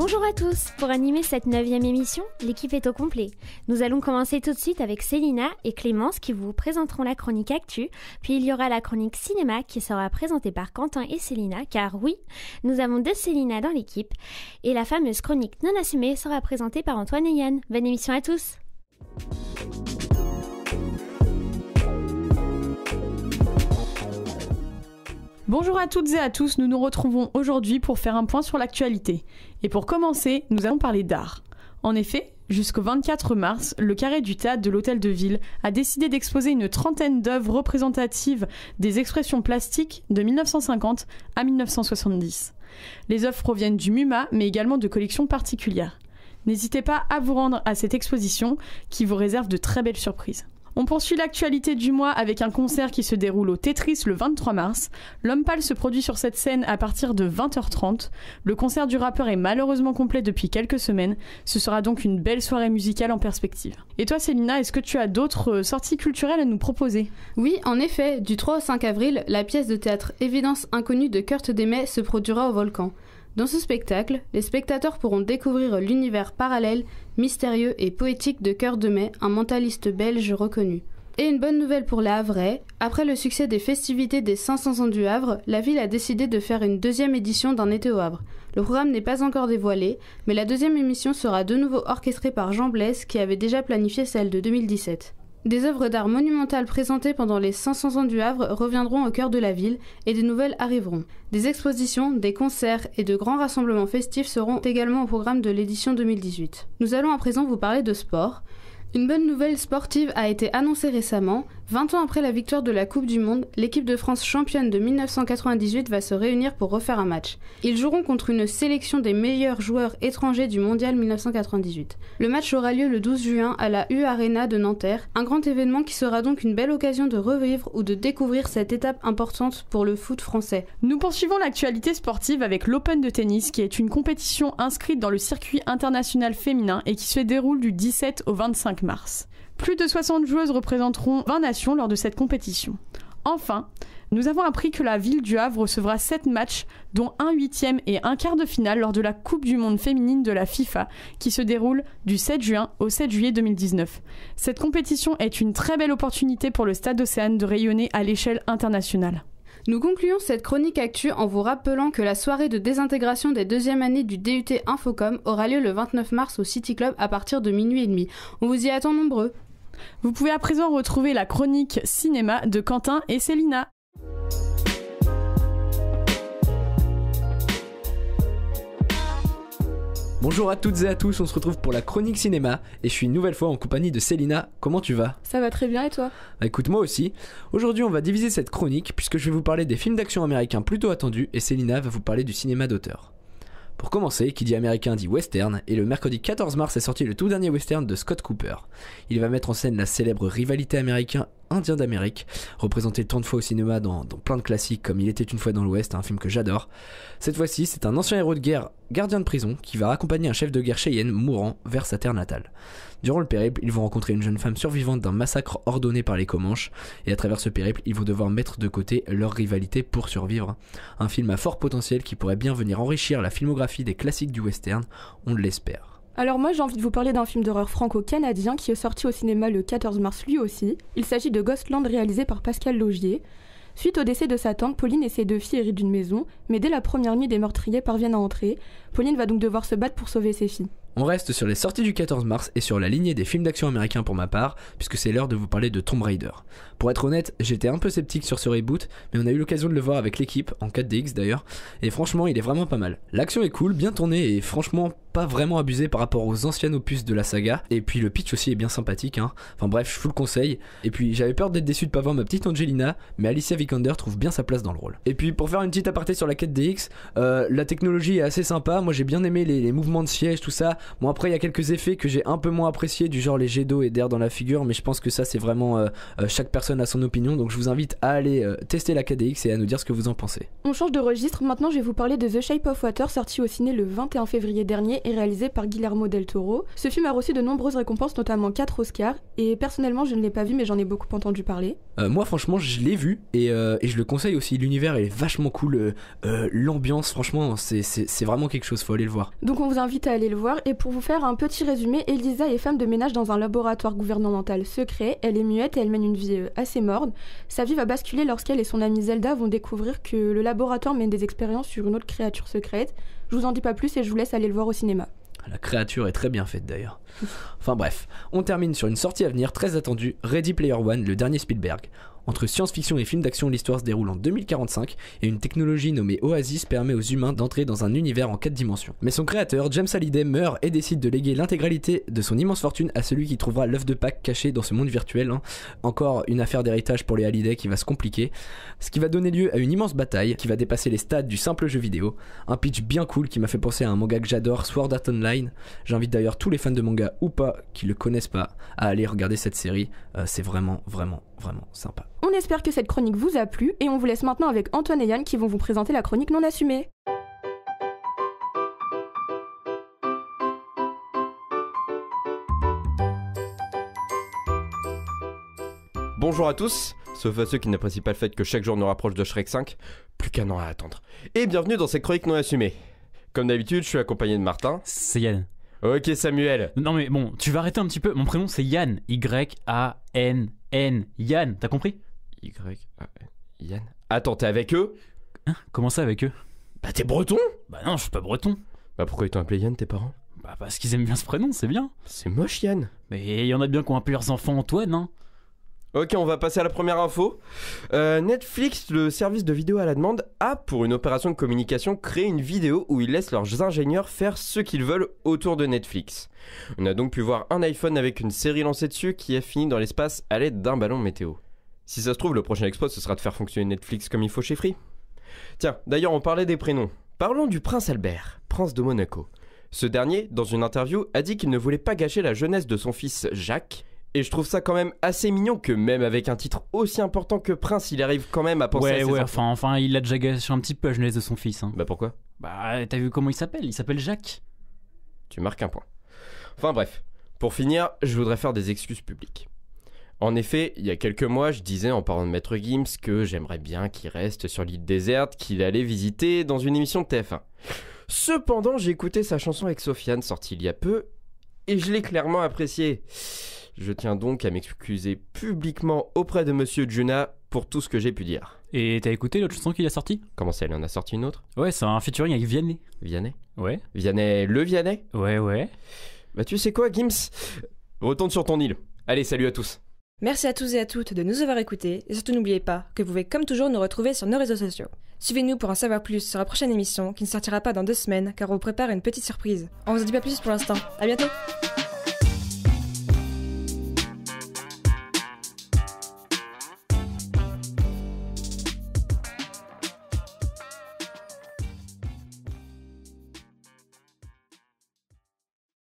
Bonjour à tous. Pour animer cette 9e émission, l'équipe est au complet. Nous allons commencer tout de suite avec Célina et Clémence qui vous présenteront la chronique Actu, puis il y aura la chronique Cinéma qui sera présentée par Quentin et Célina, car oui, nous avons 2 Célina dans l'équipe, et la fameuse chronique non assumée sera présentée par Antoine et Yann. Bonne émission à tous. Bonjour à toutes et à tous, nous nous retrouvons aujourd'hui pour faire un point sur l'actualité. Et pour commencer, nous allons parler d'art. En effet, jusqu'au 24 mars, le carré du théâtre de l'Hôtel de Ville a décidé d'exposer une trentaine d'œuvres représentatives des expressions plastiques de 1950 à 1970. Les œuvres proviennent du MUMA, mais également de collections particulières. N'hésitez pas à vous rendre à cette exposition qui vous réserve de très belles surprises. On poursuit l'actualité du mois avec un concert qui se déroule au Tetris le 23 mars. L'Homme Pâle se produit sur cette scène à partir de 20h30. Le concert du rappeur est malheureusement complet depuis quelques semaines. Ce sera donc une belle soirée musicale en perspective. Et toi Célina, est-ce que tu as d'autres sorties culturelles à nous proposer ? Oui, en effet, du 3 au 5 avril, la pièce de théâtre Évidence inconnue de Kurt Demet se produira au Volcan. Dans ce spectacle, les spectateurs pourront découvrir l'univers parallèle, mystérieux et poétique de Kurt Demet, un mentaliste belge reconnu. Et une bonne nouvelle pour les Havrais, après le succès des festivités des 500 ans du Havre, la ville a décidé de faire une 2e édition d'un été au Havre. Le programme n'est pas encore dévoilé, mais la 2e émission sera de nouveau orchestrée par Jean Blaise qui avait déjà planifié celle de 2017. Des œuvres d'art monumentales présentées pendant les 500 ans du Havre reviendront au cœur de la ville et des nouvelles arriveront. Des expositions, des concerts et de grands rassemblements festifs seront également au programme de l'édition 2018. Nous allons à présent vous parler de sport. Une bonne nouvelle sportive a été annoncée récemment. 20 ans après la victoire de la Coupe du Monde, l'équipe de France championne de 1998 va se réunir pour refaire un match. Ils joueront contre une sélection des meilleurs joueurs étrangers du Mondial 1998. Le match aura lieu le 12 juin à la U-Arena de Nanterre, un grand événement qui sera donc une belle occasion de revivre ou de découvrir cette étape importante pour le foot français. Nous poursuivons l'actualité sportive avec l'Open de tennis qui est une compétition inscrite dans le circuit international féminin et qui se déroule du 17 au 25 mars. Plus de 60 joueuses représenteront 20 nations lors de cette compétition. Enfin, nous avons appris que la ville du Havre recevra 7 matchs, dont un 8e et un quart de finale lors de la Coupe du Monde féminine de la FIFA, qui se déroule du 7 juin au 7 juillet 2019. Cette compétition est une très belle opportunité pour le Stade Océane de rayonner à l'échelle internationale. Nous concluons cette chronique actu en vous rappelant que la soirée de désintégration des 2e années du DUT Infocom aura lieu le 29 mars au City Club à partir de minuit et demi. On vous y attend nombreux. Vous pouvez à présent retrouver la chronique cinéma de Quentin et Célina. Bonjour à toutes et à tous, on se retrouve pour la chronique cinéma et je suis une nouvelle fois en compagnie de Célina. Comment tu vas ? Ça va très bien et toi ? Écoute, moi aussi. Aujourd'hui on va diviser cette chronique puisque je vais vous parler des films d'action américains plutôt attendus et Célina va vous parler du cinéma d'auteur. Pour commencer, qui dit américain dit western, et le mercredi 14 mars est sorti le tout dernier western de Scott Cooper. Il va mettre en scène la célèbre rivalité américain-indien d'Amérique, représentée tant de fois au cinéma dans plein de classiques comme Il était une fois dans l'Ouest, un film que j'adore. Cette fois-ci, c'est un ancien héros de guerre, gardien de prison, qui va raccompagner un chef de guerre Cheyenne mourant vers sa terre natale. Durant le périple, ils vont rencontrer une jeune femme survivante d'un massacre ordonné par les Comanches, et à travers ce périple, ils vont devoir mettre de côté leur rivalité pour survivre. Un film à fort potentiel qui pourrait bien venir enrichir la filmographie des classiques du western, on l'espère. Alors moi j'ai envie de vous parler d'un film d'horreur franco-canadien qui est sorti au cinéma le 14 mars lui aussi. Il s'agit de Ghostland réalisé par Pascal Laugier. Suite au décès de sa tante, Pauline et ses 2 filles héritent d'une maison, mais dès la première nuit des meurtriers parviennent à entrer. Pauline va donc devoir se battre pour sauver ses filles. On reste sur les sorties du 14 mars et sur la lignée des films d'action américains pour ma part, puisque c'est l'heure de vous parler de Tomb Raider. Pour être honnête, j'étais un peu sceptique sur ce reboot, mais on a eu l'occasion de le voir avec l'équipe, en 4DX d'ailleurs, et franchement il est vraiment pas mal. L'action est cool, bien tournée et franchement pas vraiment abusé par rapport aux anciens opus de la saga, et puis le pitch aussi est bien sympathique, hein. Enfin bref, je vous le conseille. Et puis j'avais peur d'être déçu de pas voir ma petite Angelina, mais Alicia Vikander trouve bien sa place dans le rôle. Et puis pour faire une petite aparté sur la 4DX, la technologie est assez sympa, moi j'ai bien aimé les mouvements de siège, tout ça. Bon après il y a quelques effets que j'ai un peu moins appréciés, du genre les jets d'eau et d'air dans la figure, mais je pense que ça c'est vraiment chaque personne a son opinion, donc je vous invite à aller tester la 4DX et à nous dire ce que vous en pensez. On change de registre, maintenant je vais vous parler de The Shape of Water sorti au ciné le 21 février dernier et réalisé par Guillermo del Toro. Ce film a reçu de nombreuses récompenses, notamment 4 Oscars, et personnellement je ne l'ai pas vu mais j'en ai beaucoup entendu parler. Moi franchement je l'ai vu et je le conseille aussi, l'univers est vachement cool, l'ambiance franchement c'est vraiment quelque chose, faut aller le voir. Donc on vous invite à aller le voir et pour vous faire un petit résumé, Elisa est femme de ménage dans un laboratoire gouvernemental secret, elle est muette et elle mène une vie assez morne. Sa vie va basculer lorsqu'elle et son amie Zelda vont découvrir que le laboratoire mène des expériences sur une autre créature secrète. Je vous en dis pas plus et je vous laisse aller le voir au cinéma. La créature est très bien faite d'ailleurs. Enfin bref, on termine sur une sortie à venir très attendue, Ready Player One, le dernier Spielberg. Entre science-fiction et film d'action, l'histoire se déroule en 2045 et une technologie nommée Oasis permet aux humains d'entrer dans un univers en 4 dimensions. Mais son créateur, James Hallyday, meurt et décide de léguer l'intégralité de son immense fortune à celui qui trouvera l'œuf de Pâques caché dans ce monde virtuel. Encore une affaire d'héritage pour les Hallyday qui va se compliquer, ce qui va donner lieu à une immense bataille qui va dépasser les stades du simple jeu vidéo. Un pitch bien cool qui m'a fait penser à un manga que j'adore, Sword Art Online. J'invite d'ailleurs tous les fans de manga ou pas qui le connaissent pas à aller regarder cette série, c'est vraiment sympa. On espère que cette chronique vous a plu et on vous laisse maintenant avec Antoine et Yann qui vont vous présenter la chronique non assumée. Bonjour à tous, sauf à ceux qui n'apprécient pas le fait que chaque jour nous rapproche de Shrek 5, plus qu'un an à attendre. Et bienvenue dans cette chronique non assumée. Comme d'habitude, je suis accompagné de Martin. C'est Yann. Ok Samuel. Non mais bon, tu vas arrêter un petit peu. Mon prénom c'est Yann. Y-A-N-N. Yann, t'as compris ? Y-A-N. Yann. Attends, t'es avec eux ? Hein ? Comment ça avec eux ? Bah t'es breton ? Bah non, je suis pas breton. Bah pourquoi ils t'ont appelé Yann tes parents ? Bah parce qu'ils aiment bien ce prénom, c'est bien. C'est moche Yann. Mais il y en a bien qui ont appelé leurs enfants Antoine, hein. Ok, on va passer à la première info. Netflix, le service de vidéo à la demande, a, pour une opération de communication, créé une vidéo où ils laissent leurs ingénieurs faire ce qu'ils veulent autour de Netflix. On a donc pu voir un iPhone avec une série lancée dessus qui a fini dans l'espace à l'aide d'un ballon météo. Si ça se trouve, le prochain exploit, ce sera de faire fonctionner Netflix comme il faut chez Free. Tiens, d'ailleurs, on parlait des prénoms. Parlons du prince Albert, prince de Monaco. Ce dernier, dans une interview, a dit qu'il ne voulait pas gâcher la jeunesse de son fils Jacques. Et je trouve ça quand même assez mignon que même avec un titre aussi important que prince, il arrive quand même à penser à ses enfants. Enfin, il a déjà gâché un petit peu la jeunesse de son fils. Hein. Bah pourquoi ? Bah, t'as vu comment il s'appelle ? Il s'appelle Jacques. Tu marques un point. Enfin bref, pour finir, je voudrais faire des excuses publiques. En effet, il y a quelques mois, je disais en parlant de Maître Gims que j'aimerais bien qu'il reste sur l'île déserte qu'il allait visiter dans une émission de TF1. Cependant, j'ai écouté sa chanson avec Sofiane sortie il y a peu et je l'ai clairement appréciée. Je tiens donc à m'excuser publiquement auprès de Monsieur Juna pour tout ce que j'ai pu dire. Et t'as écouté l'autre chanson qu'il a sortie ? Comment ça, il en a sorti une autre ? Ouais, c'est un featuring avec Vianney. Vianney ? Ouais. Vianney, le Vianney ? Ouais. Bah tu sais quoi, Gims ? Retourne sur ton île. Allez, salut à tous. Merci à tous et à toutes de nous avoir écoutés et surtout n'oubliez pas que vous pouvez comme toujours nous retrouver sur nos réseaux sociaux. Suivez-nous pour en savoir plus sur la prochaine émission qui ne sortira pas dans 2 semaines car on vous prépare une petite surprise. On vous en dit pas plus pour l'instant. À bientôt.